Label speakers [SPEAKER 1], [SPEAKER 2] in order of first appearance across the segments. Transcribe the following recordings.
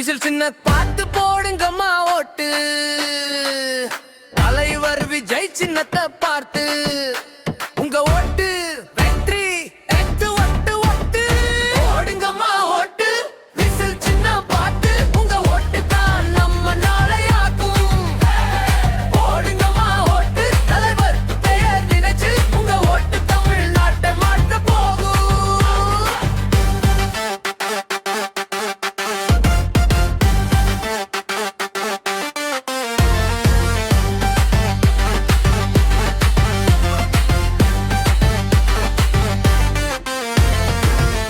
[SPEAKER 1] Whistle சின்ன பார்த்து போடுங்கம்மா ஓட்டு. தலைவர் விஜய் சின்னத்தை பார்த்து உங்க ஓட்டு வெற்றி. எட்டு ஒட்டு ஒட்டு போடுங்கம்மா ஓட்டு. விசில் சின்ன பார்த்து உங்க ஓட்டு தான் நம்ம நாளையாக்கும். போடுங்கம்மா ஓட்டு. தலைவர் பெயர் நினைச்சு உங்க ஓட்டு தமிழ்நாட்டை மாற்ற போகும்.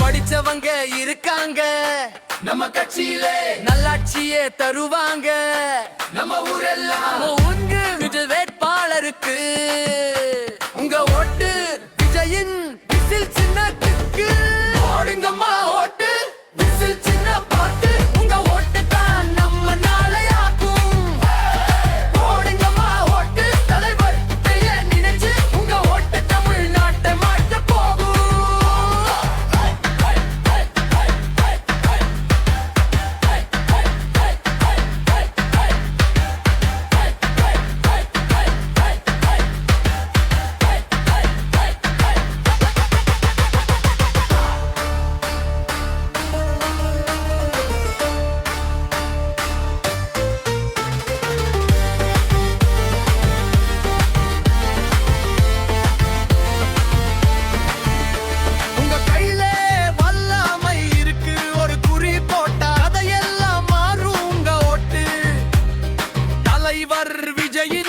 [SPEAKER 1] படிச்சவங்க இருக்காங்க நம்ம கட்சியிலே, நல்லாட்சியே தருவாங்க நம்ம ஊரெல்லாம். உங்க வேட்பாளருக்கு உங்க ஓட்டு விஜயின் விசில் சின்னத்துக்கு போடுங்கம்மா ஓட்டு. விசில் சின்ன பார்த்து உங்க ஓட்டு தான் நம்ம நாளையாக்கும். போடுங்கம்மா ஓட்டு. தலைவர் பெயர் நினைச்சு உங்க ஓட்டு தமிழ்நாட்டை மாற்ற போகும். உங்க கையில வல்லமை இருக்கு. ஒரு குறி போட்டா அதையெல்லாம் மாறும் உங்க ஓட்டு. தலைவர் விஜயின்